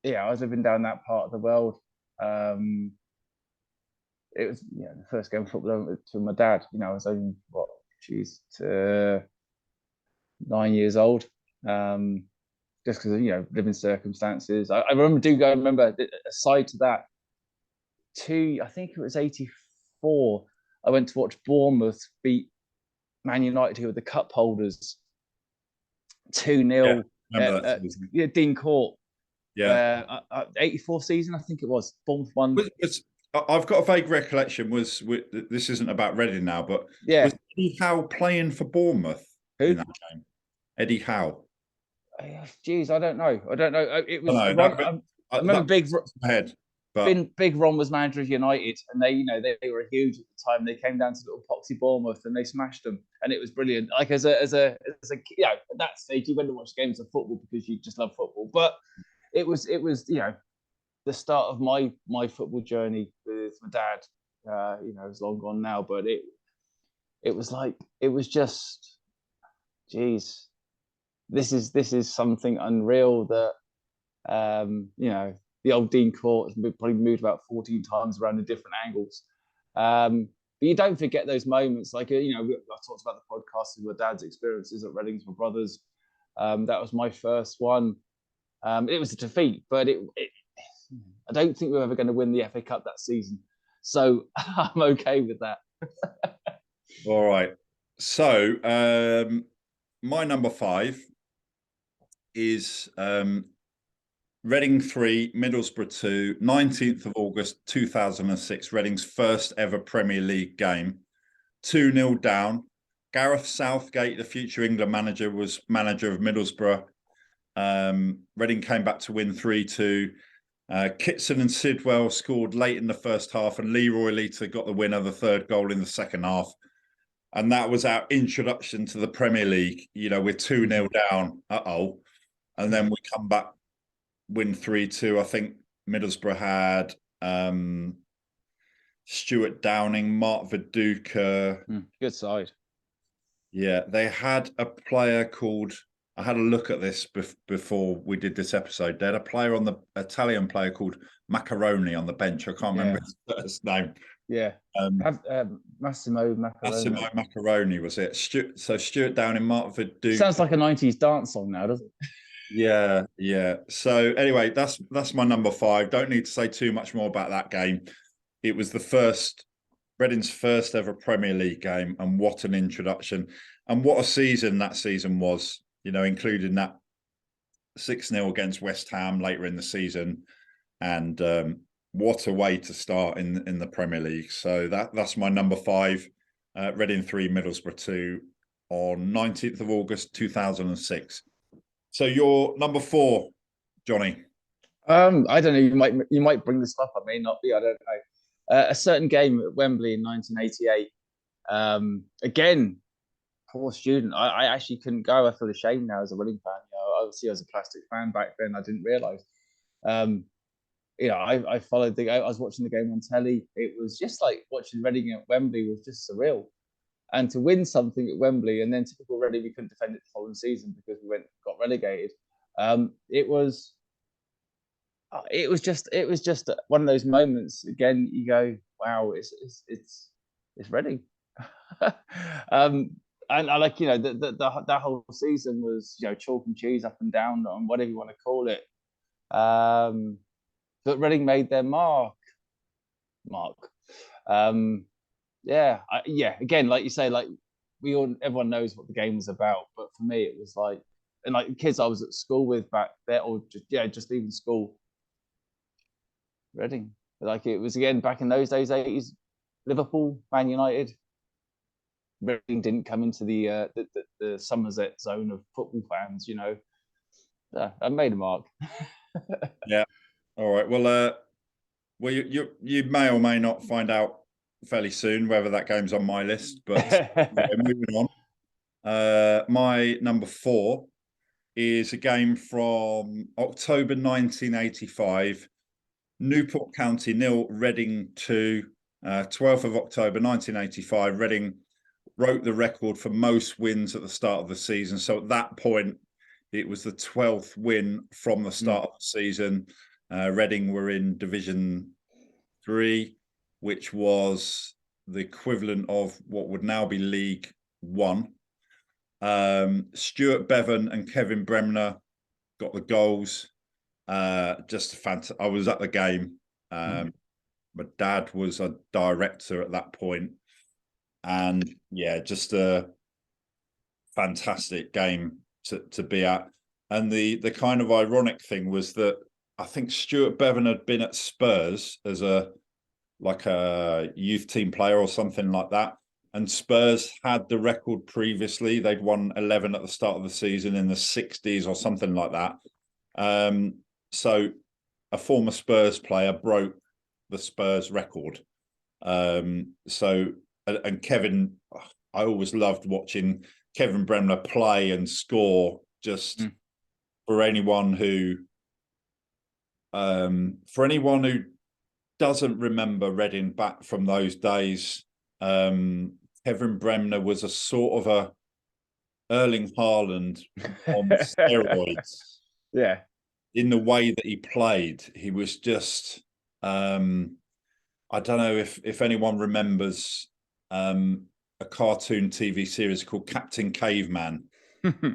was living down that part of the world. It was the first game of football I went to my dad. I was only 9 years old. Just because living circumstances. I remember aside to that, I think it was '84. I went to watch Bournemouth beat Man United, who were the cup holders, 2-0. Dean Court. Yeah, '84 season, I think it was. Bournemouth won. I've got a vague recollection. This isn't about Reading now, but was Eddie Howe playing for Bournemouth in that game? Eddie Howe. Geez, I don't know. It was. I remember Big Ron was manager of United, and they were huge at the time. They came down to little poxy Bournemouth and they smashed them, and it was brilliant. Like at that stage, you went to watch games of football because you just love football. But it was the start of my football journey with my dad. It's long gone now, but it was just, geez, this is something unreal that the old Dean Court has probably moved about 14 times around in different angles. But you don't forget those moments. Like, I talked about the podcast with my dad's experiences at Reading with my brothers. That was my first one. It was a defeat, but I don't think we're ever going to win the FA Cup that season. So I'm okay with that. All right. So my number five is Reading 3, Middlesbrough 2, 19th of August 2006, Reading's first ever Premier League game. 2-0 down. Gareth Southgate, the future England manager, was manager of Middlesbrough. Reading came back to win 3-2. Kitson and Sidwell scored late in the first half, and Leroy Lita got the winner, the third goal in the second half. And that was our introduction to the Premier League. We're 2-0 down. And then we come back, win 3-2. I think Middlesbrough had Stuart Downing, Mark Viduka. Good side. Yeah, they had a player called, I had a look at this before we did this episode. They had a Italian player called Macaroni on the bench. I can't remember his first name. Yeah. Massimo Macaroni. Massimo Macaroni was it. Stuart Downing, Mark Viduka. Sounds like a 90s dance song now, doesn't it? Yeah. So anyway, that's my number five. Don't need to say too much more about that game. It was Reading's first ever Premier League game, and what an introduction. And what a season that season was, including that 6-0 against West Ham later in the season. And what a way to start in the Premier League. So that's my number five, Reading 3, Middlesbrough 2 on 19th of August 2006. So your number four, Johnny. I don't know. You might bring this up. I may not be. I don't know. A certain game at Wembley in 1988. Again, poor student. I actually couldn't go. I feel ashamed now as a Reading fan. Obviously, I was a Plastic fan back then. I didn't realise. I followed I was watching the game on telly. It was just like watching Reading at Wembley was just surreal. And to win something at Wembley, and then typical Reading, we couldn't defend it the following season because we got relegated. It was just one of those moments. Again, you go, wow, it's Reading. And I like that whole season was chalk and cheese, up and down, on whatever you want to call it. But Reading made their mark. Again, like you say, like everyone knows what the game was about, but for me it was like, and like the kids I was at school with back there, or just leaving school, Reading. Like it was again back in those days, 80s, Liverpool, Man United. Reading didn't come into the Somerset zone of football fans, I made a mark. Yeah. All right. Well, you may or may not find out fairly soon whether that game's on my list, but moving on. My number 4 is a game from October 1985. Newport County 0, Reading 2. 12th of October 1985. Reading broke the record for most wins at the start of the season. So at that point, it was the 12th win from the start of the season. Reading were in Division 3, which was the equivalent of what would now be League 1. Stuart Bevan and Kevin Bremner got the goals. Just fantastic. I was at the game. My dad was a director at that point. And yeah, just a fantastic game to be at. And the kind of ironic thing was that I think Stuart Bevan had been at Spurs as a youth team player or something like that. And Spurs had the record previously. They'd won 11 at the start of the season in the 60s or something like that. So a former Spurs player broke the Spurs record. And Kevin, I always loved watching Kevin Bremner play and score. Just for anyone who doesn't remember Reading back from those days, Kevin Bremner was a sort of a Erling Haaland on steroids. Yeah. In the way that he played, he was just I don't know if anyone remembers a cartoon TV series called Captain Caveman.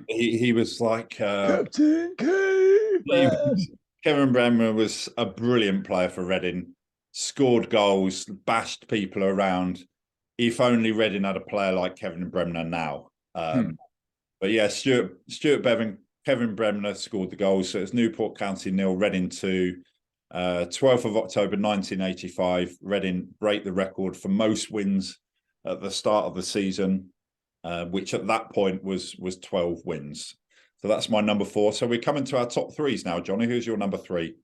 he was like Captain Caveman. Kevin Bremner was a brilliant player for Reading. Scored goals, bashed people around. If only Reading had a player like Kevin Bremner now. But yeah, Stuart Bevan, Kevin Bremner scored the goals. So it's Newport County 0, Reading 2. 12th of October 1985, Reading break the record for most wins at the start of the season, which at that point was 12 wins. So that's my number 4. So we're coming to our top 3s now, Johnny. Who's your number 3?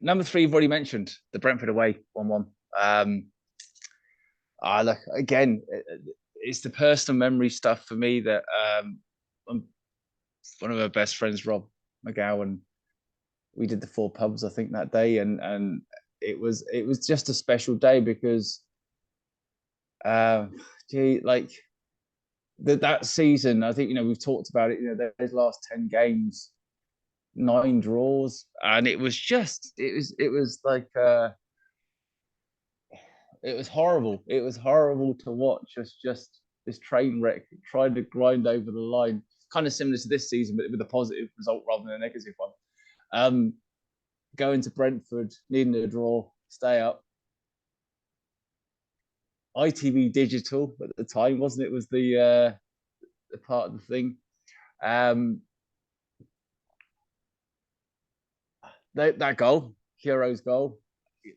Number 3, you've already mentioned, the Brentford away 1-1. Look, again, it's the personal memory stuff for me that one of our best friends, Rob McGowan, we did the 4 pubs, I think, that day, and it was just a special day because, that season, I think we've talked about it. Those last 10 games, 9 draws, and it was like it was horrible. It was horrible to watch. Just this train wreck trying to grind over the line. Kind of similar to this season, but with a positive result rather than a negative one. Going to Brentford, needing a draw, stay up. ITV Digital at the time, wasn't it? Was the part of the thing. That goal, Curo's goal,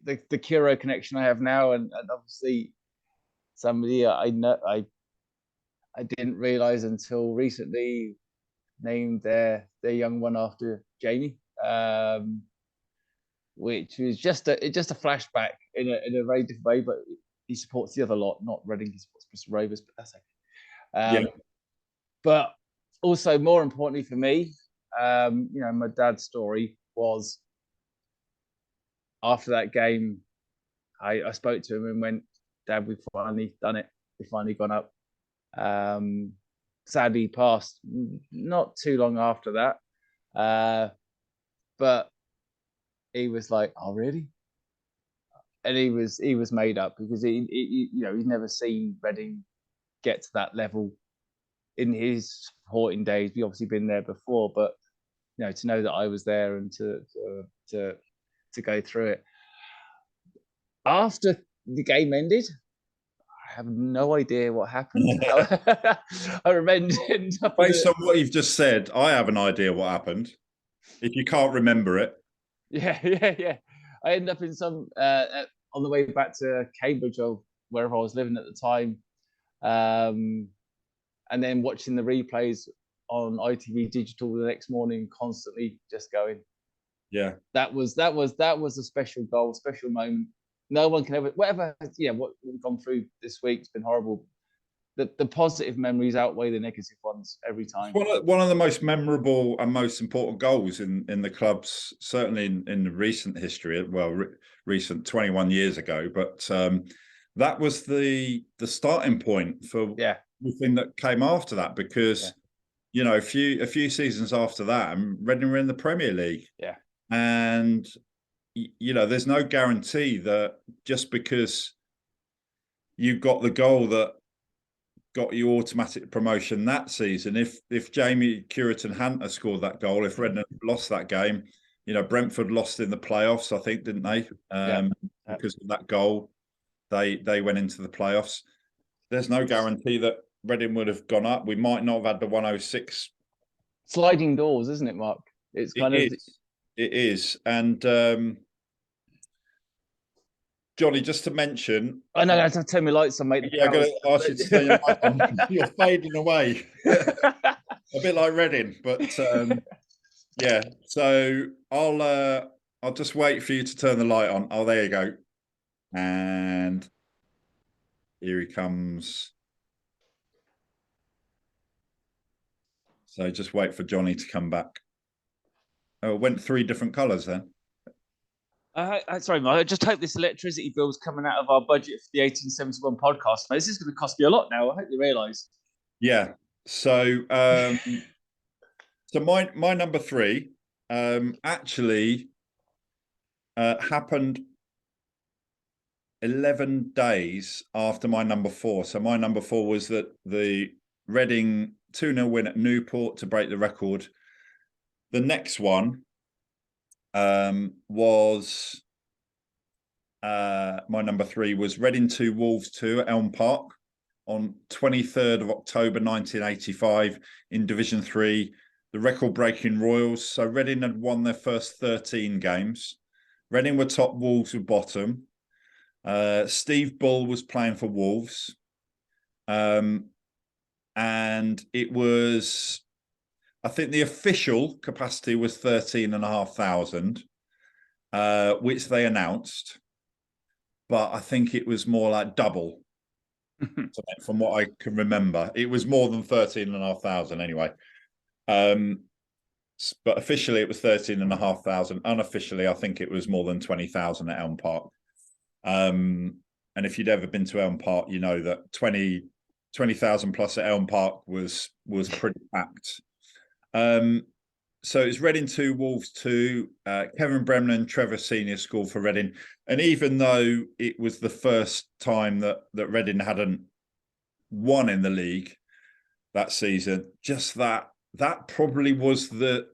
the Curo connection I have now, and obviously somebody I didn't realise until recently named their young one after Jamie, which was just a flashback in a very different way, but he supports the other lot, not Reading. He supports Bristol Rovers, but that's Yeah. okay. But also, more importantly for me, my dad's story was after that game. I spoke to him and went, "Dad, we've finally done it. We've finally gone up." Sadly, he passed not too long after that, but he was like, "Oh, really?" And he was made up because he's never seen Reading get to that level in his supporting days. We obviously been there before, but to know that I was there and to go through it after the game ended, I have no idea what happened. I remember Based on what you've just said, I have an idea what happened. If you can't remember it. Yeah. I ended up in some on the way back to Cambridge or wherever I was living at the time, and then watching the replays on ITV Digital the next morning, constantly just going, yeah, that was a special goal, special moment. No one can ever, whatever. Yeah, what we've gone through this week's been horrible. The positive memories outweigh the negative ones every time. One of the most memorable and most important goals in the club's, certainly in the recent history. Well, recent 21 years ago, but that was the starting point for everything that came after that. Because a few seasons after that, Reading were in the Premier League. Yeah, and there's no guarantee that just because you got the goal that got you automatic promotion that season. If Jamie Cureton hadn't scored that goal, if Reading lost that game, Brentford lost in the playoffs, I think, didn't they? Because of that goal, they went into the playoffs. There's no guarantee that Reading would have gone up. We might not have had the 106. Sliding doors, isn't it, Mark? It's kind of. It is, and Johnny, just to mention, I know I have to turn my lights on, mate. Yeah, I got to ask you to turn your light on. You're fading away, a bit like Reading, but yeah. So I'll just wait for you to turn the light on. Oh, there you go, and here he comes. So just wait for Johnny to come back. Oh, it went 3 different colours then. Sorry, Mark. I just hope this electricity bill's coming out of our budget for the 1871 podcast. Mate, this is going to cost me a lot now. I hope you realise. Yeah. So, so my number 3 actually happened 11 days after my number 4. So my number 4 was that the Reading 2-0 win at Newport to break the record. The next one was my number 3 was Reading 2, Wolves 2 at Elm Park on 23rd of October 1985 in Division 3, the record-breaking Royals. So Reading had won their first 13 games. Reading were top, Wolves were bottom. Steve Bull was playing for Wolves. And it was, I think the official capacity was 13,500, which they announced. But I think it was more like double. From what I can remember, it was more than 13,500 anyway. But officially it was 13,500. Unofficially, I think it was more than 20,000 at Elm Park. And if you'd ever been to Elm Park, you know that 20,000 plus at Elm Park was pretty packed. So it's Reading 2, Wolves 2. Kevin Bremner, Trevor Senior scored for Reading. And even though it was the first time that Reading hadn't won in the league that season, just that probably was the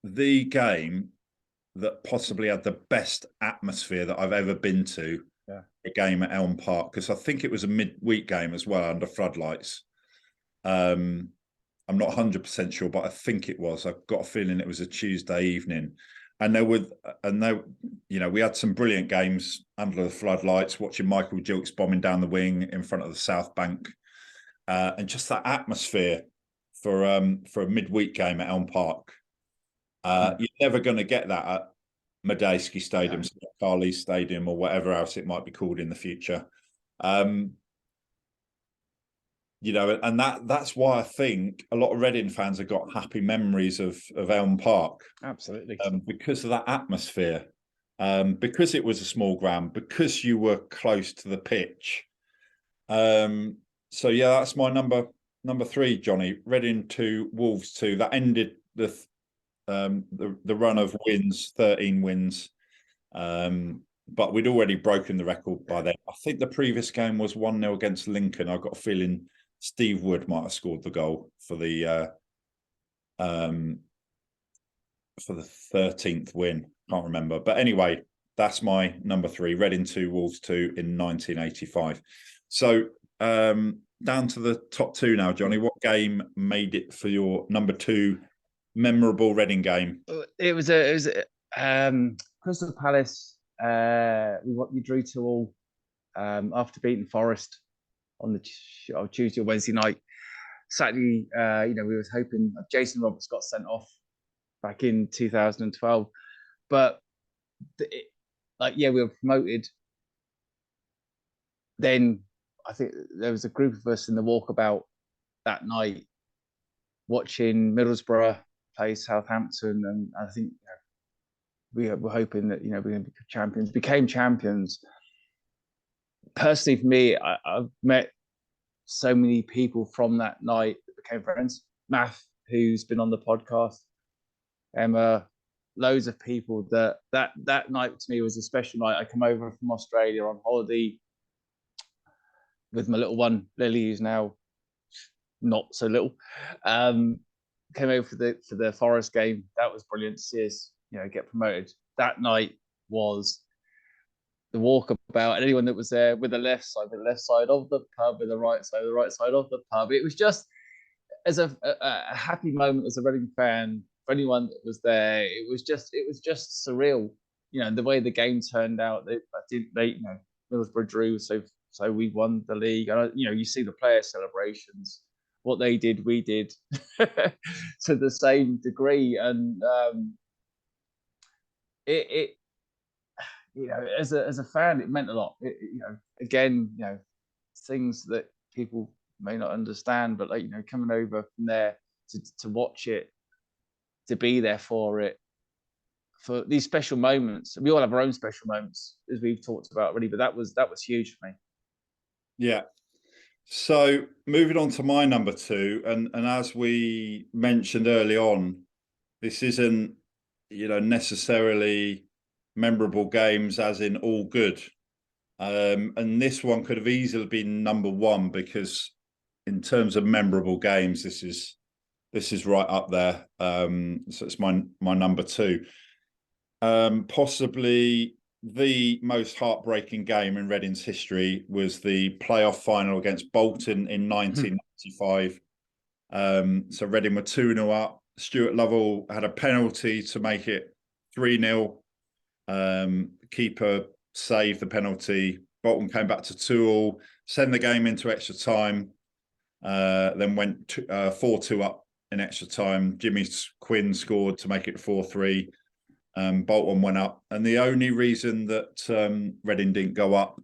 game that possibly had the best atmosphere that I've ever been to. A game at Elm Park, because I think it was a midweek game as well under floodlights. I'm not 100% sure, but I think it was. I've got a feeling it was a Tuesday evening, and we had some brilliant games under the floodlights, watching Michael Gilks bombing down the wing in front of the South Bank, and just that atmosphere for a midweek game at Elm Park. You're never going to get that Madejski Stadium, Carly Stadium, or whatever else it might be called in the future. You know, and that's why I think a lot of Reading fans have got happy memories of Elm Park. Absolutely. Because of that atmosphere, because it was a small ground, because you were close to the pitch. So yeah, that's my number 3, Johnny. Reading 2, Wolves 2. That ended the run of wins, 13 wins. But we'd already broken the record by then. I think the previous game was 1-0 against Lincoln. I've got a feeling Steve Wood might have scored the goal for the 13th win. Can't remember. But anyway, that's my number 3. Reading 2, Wolves 2 in 1985. So down to the top 2 now, Johnny. What game made it for your number 2 memorable Reading game? It was Crystal Palace. We drew 2-2 after beating Forest on the Tuesday or Wednesday night. Saturday, we was hoping Jason Roberts got sent off back in 2012, but we were promoted. Then I think there was a group of us in the walkabout that night watching Middlesbrough play Southampton, and I think we were hoping that we're going to be champions. Became champions. Personally, for me, I've met so many people from that night that became friends. Math, who's been on the podcast, Emma, loads of people. That night to me was a special night. I come over from Australia on holiday with my little one, Lily, who's now not so little. Came over for the Forest game. That was brilliant to see us, get promoted. That night was the walkabout, and anyone that was there with the left side of the pub, with the right side of the pub. It was just as a happy moment as a Reading fan for anyone that was there. It was just surreal. The way the game turned out. Middlesbrough drew, so we won the league. And you see the player celebrations. What they did, we did to the same degree, and it as a fan, it meant a lot. Things that people may not understand, but coming over from there to watch it, to be there for it, for these special moments. We all have our own special moments, as we've talked about already, but that was huge for me. Yeah. So moving on to my number 2, and as we mentioned early on, this isn't necessarily memorable games as in all good, and this one could have easily been number 1, because in terms of memorable games, this is right up there. So it's my number 2. Possibly the most heartbreaking game in Reading's history was the playoff final against Bolton in 1995. So Reading were 2-0 up. Stuart Lovell had a penalty to make it 3-0. Keeper saved the penalty. Bolton came back to 2-2, send the game into extra time. Then went 4-2 up in extra time. Jimmy Quinn scored to make it 4-3. Bolton went up, and the only reason that Reading didn't go up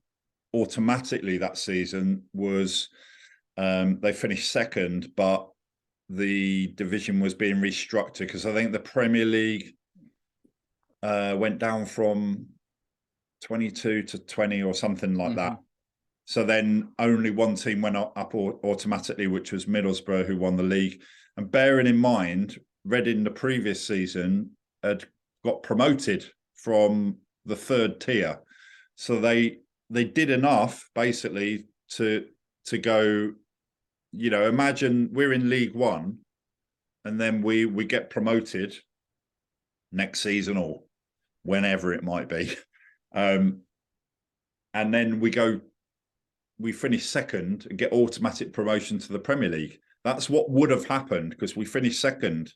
automatically that season was they finished second, but the division was being restructured, because I think the Premier League went down from 22 to 20 or something like that. So then only one team went up automatically, which was Middlesbrough, who won the league. And bearing in mind, Reading the previous season had got promoted from the 3rd tier, so they did enough basically to go. Imagine we're in League One, and then we get promoted next season or whenever it might be, and then we finish second and get automatic promotion to the Premier League. That's what would have happened, because we finished second,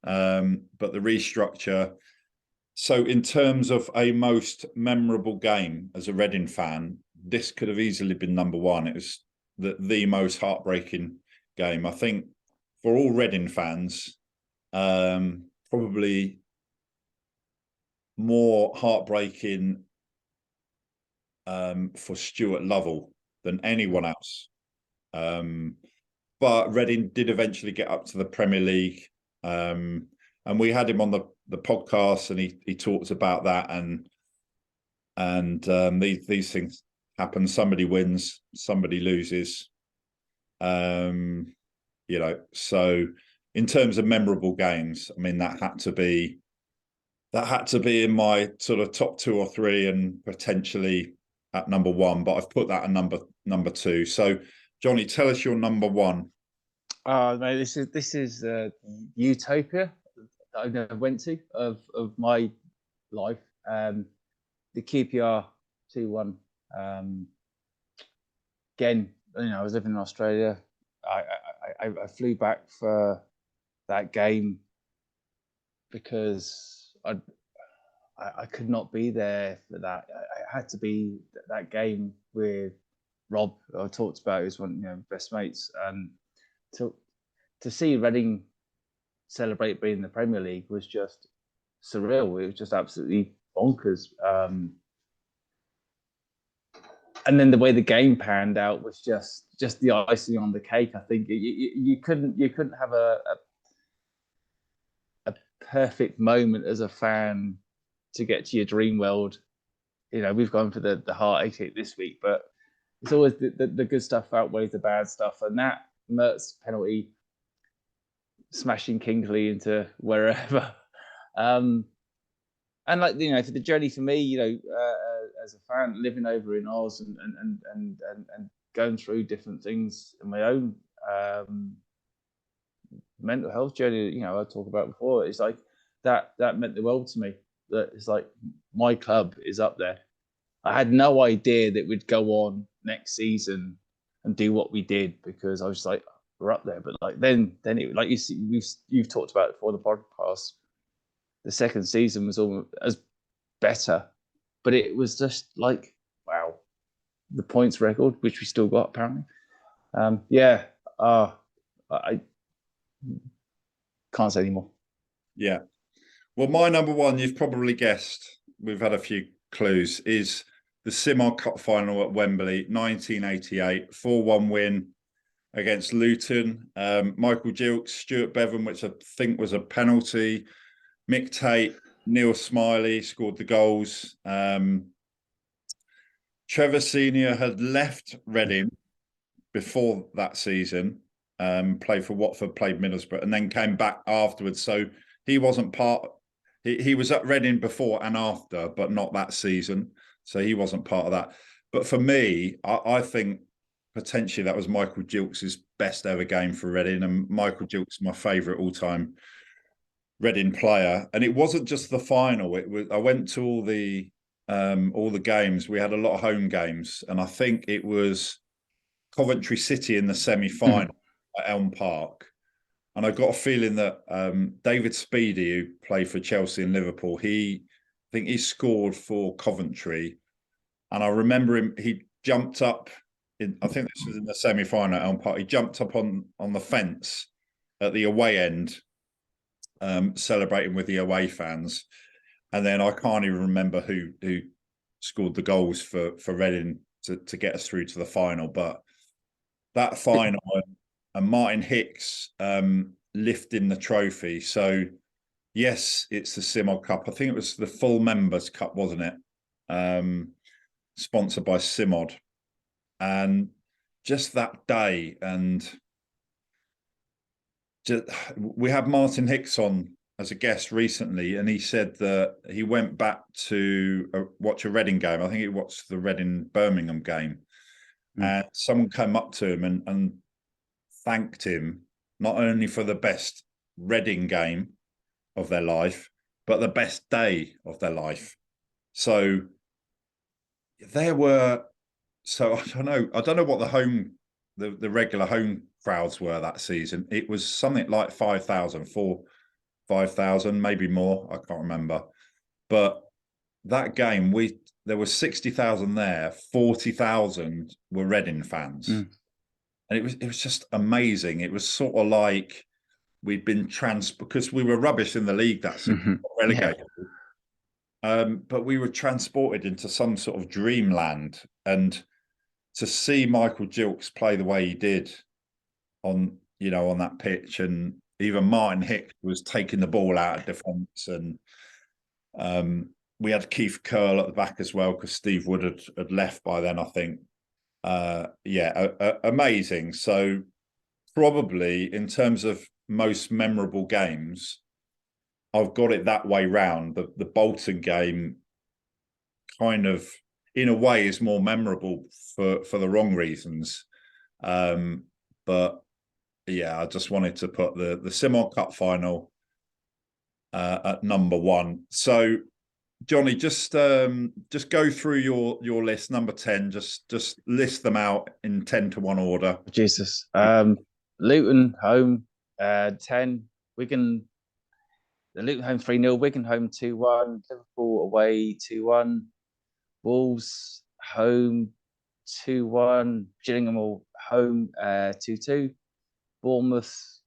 but the restructure. So in terms of a most memorable game as a Reading fan, this could have easily been number 1. It was the most heartbreaking game, I think, for all Reading fans. Probably more heartbreaking for Stuart Lovell than anyone else. But Reading did eventually get up to the Premier League. And we had him on the podcast, and he talks about that, and these things happen. Somebody wins, somebody loses. You know, so in terms of memorable games, I mean, that had to be in my sort of top 2 or 3, and potentially at number 1. But I've put that at number 2. So, Johnny, tell us your number 1. Mate, this is utopia that I never went to of my life. The QPR 2-1. Again, you know, I was living in Australia. I flew back for that game because I could not be there for that. I had to be that game with Rob, who I talked about, who's one, you know, best mates, and to see Reading celebrate being in the Premier League was just surreal. It was just absolutely bonkers. And then the way the game panned out was just the icing on the cake. I think you couldn't have a perfect moment as a fan to get to your dream world. You know, we've gone for the heartache this week, but it's always the good stuff outweighs the bad stuff. And that Mertz penalty smashing Kingsley into wherever. And like, you know, for the journey for me, you know, as a fan living over in Oz and going through different things in my own mental health journey, you know, I talked about before, it's like that meant the world to me. That it's like my club is up there. I had no idea that we'd go on next season and do what we did, because I was just like, we're up there. But like then it, like you see, you've talked about it before the podcast. The second season was almost as better, but it was just like, wow, the points record, which we still got apparently. I can't say anymore. Yeah. Well, my number 1, you've probably guessed, we've had a few clues, is the Simod Cup final at Wembley, 1988, 4-1 win against Luton. Michael Gilks, Stuart Bevan, which I think was a penalty. Mick Tate, Neil Smiley scored the goals. Trevor Senior had left Reading before that season, played for Watford, played Middlesbrough, and then came back afterwards. So he wasn't part. He was at Reading before and after, but not that season. So he wasn't part of that. But for me, I think potentially that was Michael Gilks' best ever game for Reading, and Michael Gilks, my favourite all-time Reading player. And it wasn't just the final. It was, I went to all the games. We had a lot of home games, and I think it was Coventry City in the semi-final at Elm Park. And I got a feeling that David Speedy, who played for Chelsea and Liverpool, I think he scored for Coventry. And I remember him, he jumped up, I think this was in the semi-final at Elm Park, he jumped up on the fence at the away end, celebrating with the away fans. And then I can't even remember who scored the goals for Reading to get us through to the final. But that final, and Martin Hicks lifting the trophy. So, yes, it's the Simod Cup. I think it was the full members cup, wasn't it? Sponsored by Simod. And just that day, and we had Martin Hicks on as a guest recently, and he said that he went back to watch a Reading game. I think he watched the Reading-Birmingham game. And someone came up to him and thanked him not only for the best Reading game of their life, but the best day of their life. So there were, so I don't know what the regular home crowds were that season. It was something like 5,000, 5,000, maybe more. I can't remember. But that game, there were 60,000 there, 40,000 were Reading fans. And it was just amazing. It was sort of like we'd been because we were rubbish in the league that season, relegated. but we were transported into some sort of dreamland, and to see Michael Gilks play the way he did on that pitch, and even Martin Hick was taking the ball out of defence, and we had Keith Curl at the back as well because Steve Wood had left by then, I think. Amazing. So probably in terms of most memorable games, I've got it that way round. The Bolton game kind of, in a way, is more memorable for the wrong reasons. But yeah, I just wanted to put the Simod Cup final at number one. So Johnny, just go through your list. Number 10, just list them out in 10 to 1 order. Jesus. Luton home 10. Wigan, the Luton home 3-0, Wigan home 2-1, Liverpool away 2-1, Wolves home 2-1, Gillingham home 2-2, Bournemouth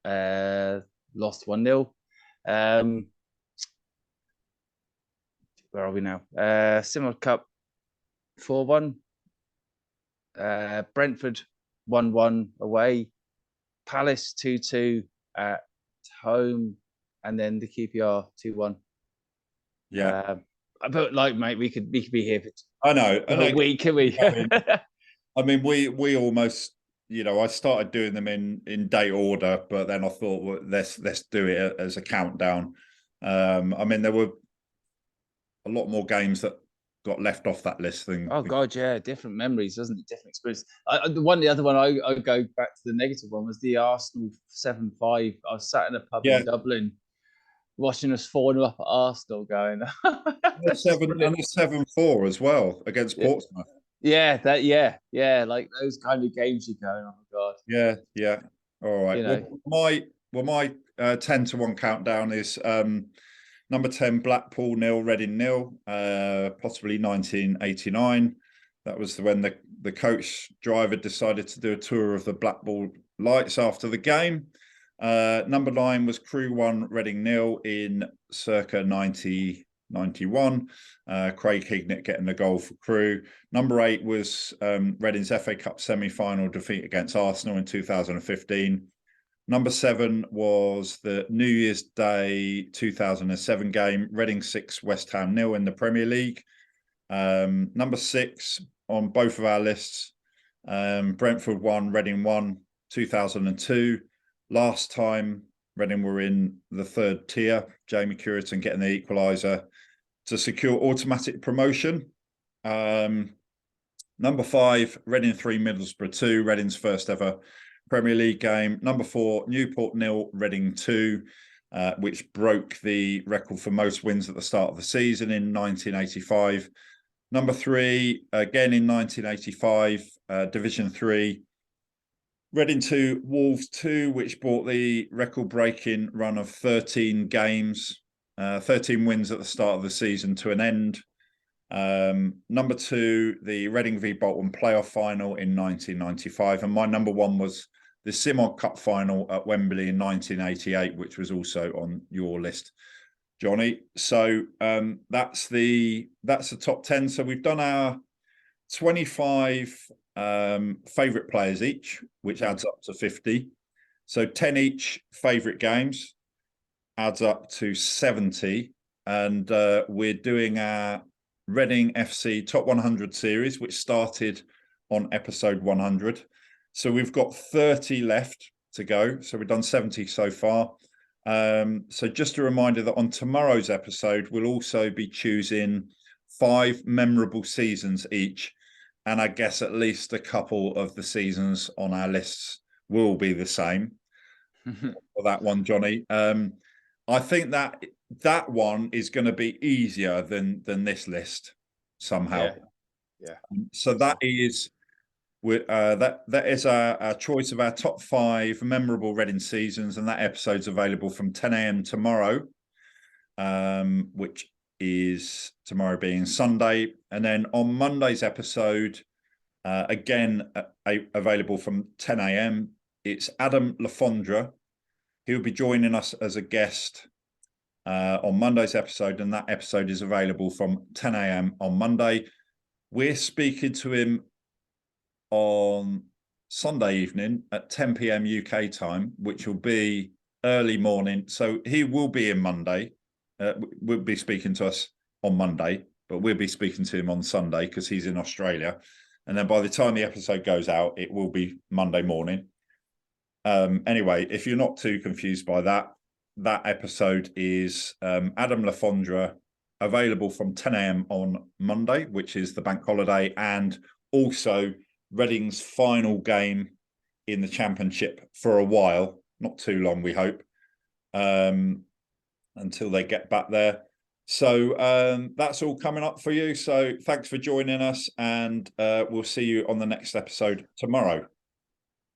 lost 1-0. Where are we now? Simod Cup 4-1. Brentford 1-1 away. Palace 2-2 at home, and then the QPR 2-1. Yeah. But like, mate, we could be here for I know. a week, can we? I mean, we almost, I started doing them in date order, but then I thought, well, let's do it as a countdown. I mean, there were a lot more games that got left off that list than. Oh God, yeah, different memories, doesn't it? Different experience. The other one I go back to the negative one was the Arsenal 7-5. I was sat in a pub in Dublin, watching us 4-0 up at Arsenal, going. And a 7-4 as well against Portsmouth. Yeah, like those kind of games you go, oh my God. Yeah. All right. My 10 to 1 countdown is number 10, Blackpool 0, Reading 0, possibly 1989. That was when the coach driver decided to do a tour of the Blackpool lights after the game. Number 9 was Crewe 1, Reading 0 in circa 91. Craig Hignett getting the goal for Crewe. Number 8 was Reading's FA Cup semi-final defeat against Arsenal in 2015. Number 7 was the New Year's Day 2007 game, Reading 6, West Ham 0 in the Premier League. Number 6 on both of our lists, Brentford 1, Reading 1, 2002. Last time Reading were in the third tier, Jamie Curitan getting the equaliser to secure automatic promotion. Number 5, Reading 3, Middlesbrough 2, Reading's first ever Premier League game. Number 4, Newport 0, Reading 2, which broke the record for most wins at the start of the season in 1985. Number 3, again in 1985, Division 3, Reading 2, Wolves 2, which brought the record-breaking run of 13 games, 13 wins at the start of the season to an end. Number 2, the Reading v Bolton playoff final in 1995. And my number 1 was the Simod Cup final at Wembley in 1988, which was also on your list, Johnny. So that's the top 10. So we've done our 25 favourite players each, which adds up to 50. So 10 each favourite games adds up to 70. And we're doing our Reading FC Top 100 series, which started on episode 100. So we've got 30 left to go. So we've done 70 so far. So just a reminder that on tomorrow's episode, we'll also be choosing 5 memorable seasons each. And I guess at least a couple of the seasons on our lists will be the same for that one, Johnny. I think that one is going to be easier than this list somehow. Yeah. So that is that is our choice of our top 5 memorable Reading seasons, and that episode's available from 10 a.m. tomorrow, which is tomorrow being Sunday, and then on Monday's episode, again available from 10 a.m. It's Adam Lafondra. He'll be joining us as a guest. on Monday's episode, and that episode is available from 10 a.m. on Monday. We're speaking to him on Sunday evening at 10 p.m. UK time, which will be early morning. So he will be in Monday. We'll be speaking to us on Monday, but we'll be speaking to him on Sunday because he's in Australia. And then by the time the episode goes out, it will be Monday morning. Anyway, if you're not too confused by that, that episode is Adam Le Fondre, available from 10 a.m. on Monday, which is the bank holiday, and also Reading's final game in the Championship for a while, not too long, we hope, until they get back there. So that's all coming up for you. So thanks for joining us, and we'll see you on the next episode tomorrow.